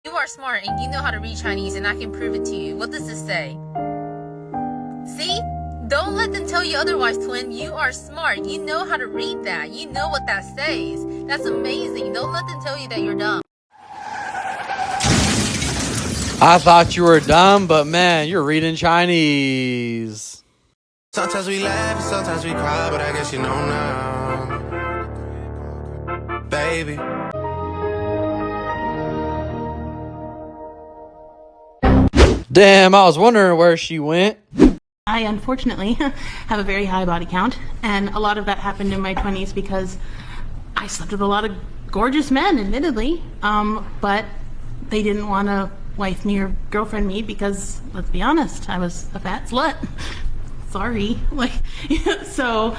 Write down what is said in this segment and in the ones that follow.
You are smart and you know how to read Chinese, and I can prove it to you. What does this say? See? Don't let them tell you otherwise, twin. You are smart. You know how to read that. You know what that says. That's amazing. Don't let them tell you that you're dumb. I thought you were dumb, but man, you're reading Chinese. Sometimes we laugh and sometimes we cry, but I guess you know now, baby. Damn, I was wondering where she went. I unfortunately have a very high body count, and a lot of that happened in my 20s because I slept with a lot of gorgeous men, admittedly, but they didn't want to wife me or girlfriend me because, let's be honest, I was a fat slut. Sorry. So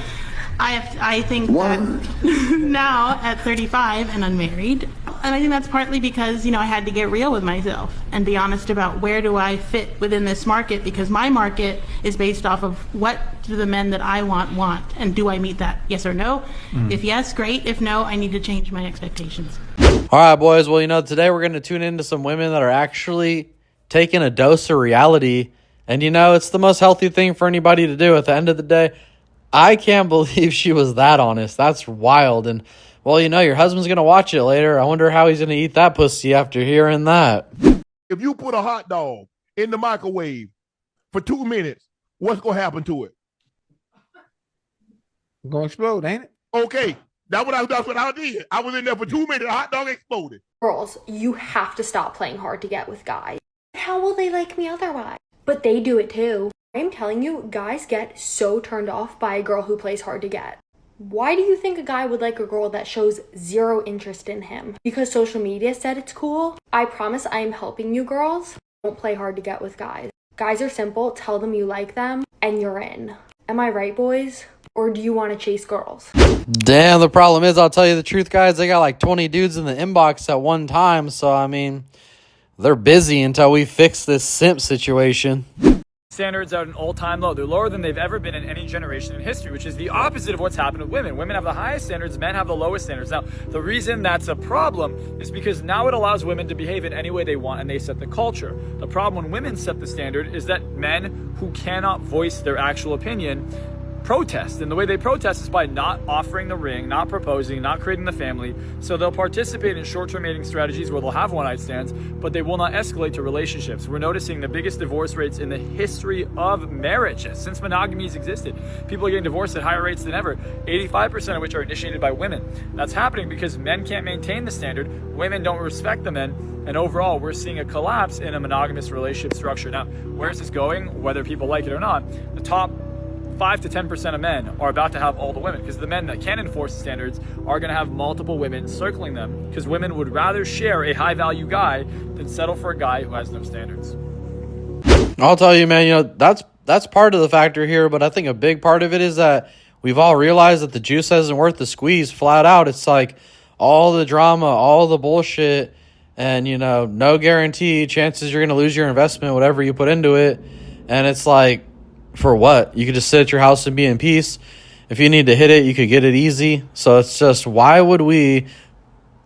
I think that now at 35 and unmarried, and I think that's partly because, I had to get real with myself and be honest about where do I fit within this market, because my market is based off of what do the men that I want, and do I meet that? Yes or no? If yes, great. If no, I need to change my expectations. All right, boys. Well, today we're going to tune into some women that are actually taking a dose of reality. And, it's the most healthy thing for anybody to do. At the end of the day, I can't believe she was that honest. That's wild. And, well, your husband's going to watch it later. I wonder how he's going to eat that pussy after hearing that. If you put a hot dog in the microwave for 2 minutes, what's going to happen to it? It's going to explode, ain't it? Okay. That's what I did. I was in there for 2 minutes. The hot dog exploded. Girls, you have to stop playing hard to get with guys. How will they like me otherwise? But they do it too. I'm telling you, guys get so turned off by a girl who plays hard to get. Why do you think a guy would like a girl that shows zero interest in him? Because social media said it's cool? I promise I am helping you girls. Don't play hard to get with guys. Guys are simple. Tell them you like them and you're in. Am I right, boys? Or do you want to chase girls? Damn, the problem is, I'll tell you the truth, guys. They got like 20 dudes in the inbox at one time. So, they're busy until we fix this simp situation. Standards are at an all-time low. They're lower than they've ever been in any generation in history, which is the opposite of what's happened with women. Women have the highest standards, men have the lowest standards. Now, the reason that's a problem is because now it allows women to behave in any way they want, and they set the culture. The problem when women set the standard is that men who cannot voice their actual opinion protest, and the way they protest is by not offering the ring, not proposing, not creating the family. So they'll participate in short-term mating strategies where they'll have one-night stands, but they will not escalate to relationships. We're noticing the biggest divorce rates in the history of marriage since monogamy has existed. People are getting divorced at higher rates than ever, 85% of which are initiated by women. That's happening because men can't maintain the standard, women don't respect the men, and overall we're seeing a collapse in a monogamous relationship structure. Now, where's this going? Whether people like it or not, the top 5 to 10% of men are about to have all the women, because the men that can enforce the standards are going to have multiple women circling them, because women would rather share a high value guy than settle for a guy who has no standards. I'll tell you, man, that's part of the factor here, but I think a big part of it is that we've all realized that the juice isn't worth the squeeze. Flat out, it's like all the drama, all the bullshit, and no guarantee, chances you're going to lose your investment, whatever you put into it. And it's like, for what? You could just sit at your house and be in peace. If you need to hit it, you could get it easy. So it's just, why would we,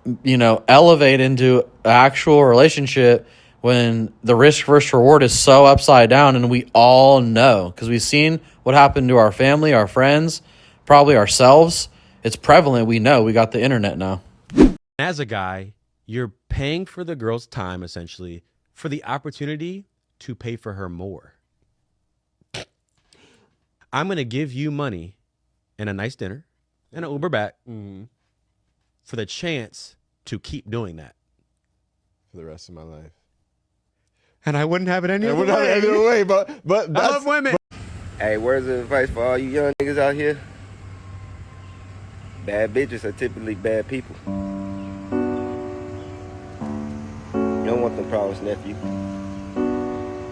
elevate into an actual relationship when the risk versus reward is so upside down? And we all know, because we've seen what happened to our family, our friends, probably ourselves. It's prevalent. We know. We got the internet now. As a guy, you're paying for the girl's time, essentially, for the opportunity to pay for her more. I'm going to give you money and a nice dinner and an Uber back for the chance to keep doing that For the rest of my life. And I wouldn't have it any other We're not way. any other way, but I love women. Hey, where's the advice for all you young niggas out here? Bad bitches are typically bad people. You don't want them problems, nephew.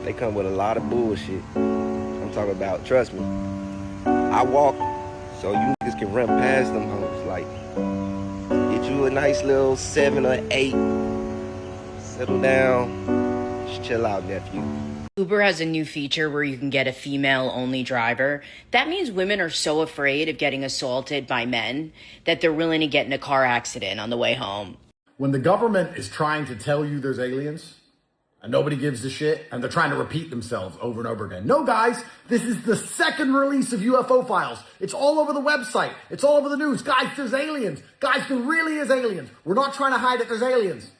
They come with a lot of bullshit. I'm talking about, trust me. I walk so you niggas can run past them hoes. Like, get you a nice little 7 or 8. Settle down. Just chill out, nephew. Uber has a new feature where you can get a female-only driver. That means women are so afraid of getting assaulted by men that they're willing to get in a car accident on the way home. when the government is trying to tell you there's aliens and nobody gives a shit and they're trying to repeat themselves over and over again. No, guys, this is the second release of UFO files. It's all over the website. It's all over the news. Guys, there's aliens. Guys, there really is aliens. We're not trying to hide that there's aliens.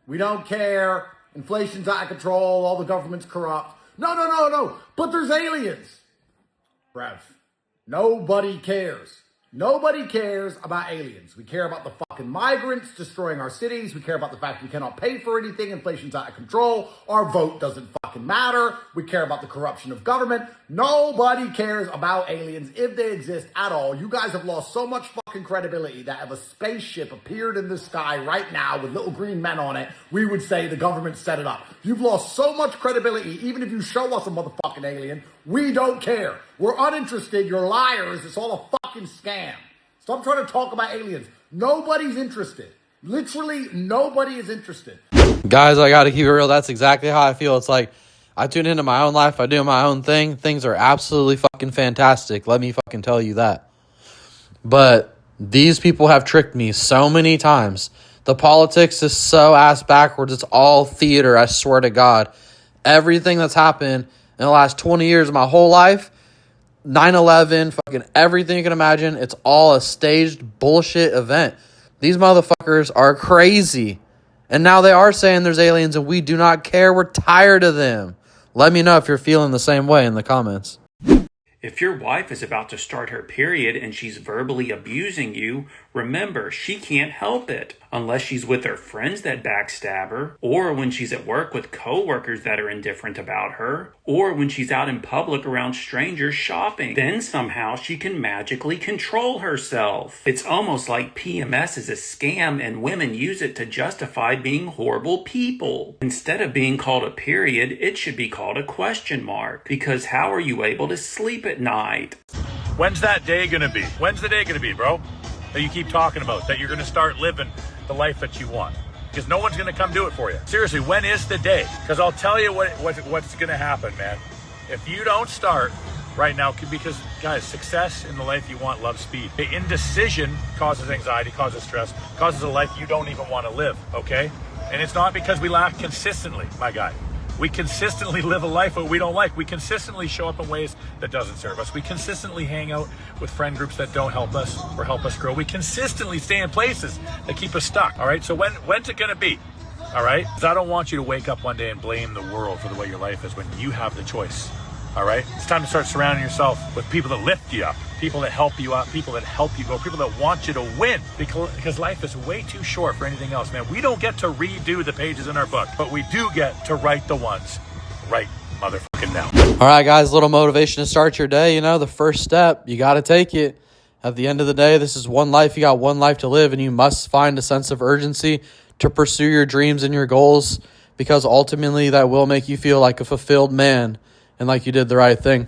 We don't care. Inflation's out of control. All the government's corrupt. No. But there's aliens. Bruv, nobody cares. Nobody cares about aliens. We care about the fucking migrants destroying our cities. We care about the fact we cannot pay for anything. Inflation's out of control. Our vote doesn't fucking matter. We care about the corruption of government. Nobody cares about aliens if they exist at all. You guys have lost so much fucking credibility that if a spaceship appeared in the sky right now with little green men on it, we would say the government set it up. You've lost so much credibility. Even if you show us a motherfucking alien, we don't care. We're uninterested. You're liars. It's all a fucking scam. Stop trying to talk about aliens. Nobody's interested. Literally, nobody is interested. Guys, I got to keep it real. That's exactly how I feel. It's like I tune into my own life. I do my own thing. Things are absolutely fucking fantastic. Let me fucking tell you that. But these people have tricked me so many times. The politics is so ass backwards. It's all theater, I swear to God. Everything that's happened in the last 20 years of my whole life, 9/11, fucking everything you can imagine, it's all a staged bullshit event. These motherfuckers are crazy. And now they are saying there's aliens and we do not care. We're tired of them. Let me know if you're feeling the same way in the comments. If your wife is about to start her period and she's verbally abusing you, remember, she can't help it unless she's with her friends that backstab her, or when she's at work with coworkers that are indifferent about her, or when she's out in public around strangers shopping. Then somehow she can magically control herself. It's almost like PMS is a scam and women use it to justify being horrible people. Instead of being called a period, it should be called a question mark, because how are you able to sleep at night? When's that day gonna be? When's the day gonna be, bro? That you keep talking about, that you're gonna start living the life that you want, because no one's gonna come do it for you. Seriously, when is the day? Because I'll tell you what's gonna happen, man. If you don't start right now, because guys, success in the life you want loves speed. The indecision causes anxiety, causes stress, causes a life you don't even want to live, okay? And it's not because we laugh consistently, my guy. We consistently live a life that we don't like. We consistently show up in ways that doesn't serve us. We consistently hang out with friend groups that don't help us or help us grow. We consistently stay in places that keep us stuck, all right? So when's it gonna be, all right? Because I don't want you to wake up one day and blame the world for the way your life is when you have the choice, all right? It's time to start surrounding yourself with people that lift you up, people that help you up, people that help you go, people that want you to win, because life is way too short for anything else, man. We don't get to redo the pages in our book, but we do get to write the ones right motherfucking now. All right, guys, a little motivation to start your day. You know, the first step, you got to take it. At the end of the day, this is one life. You got one life to live, and you must find a sense of urgency to pursue your dreams and your goals, because ultimately that will make you feel like a fulfilled man and like you did the right thing.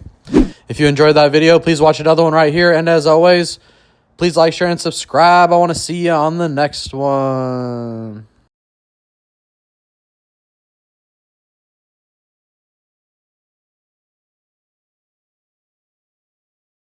If you enjoyed that video, please watch another one right here. And as always, please like, share, and subscribe. I want to see you on the next one.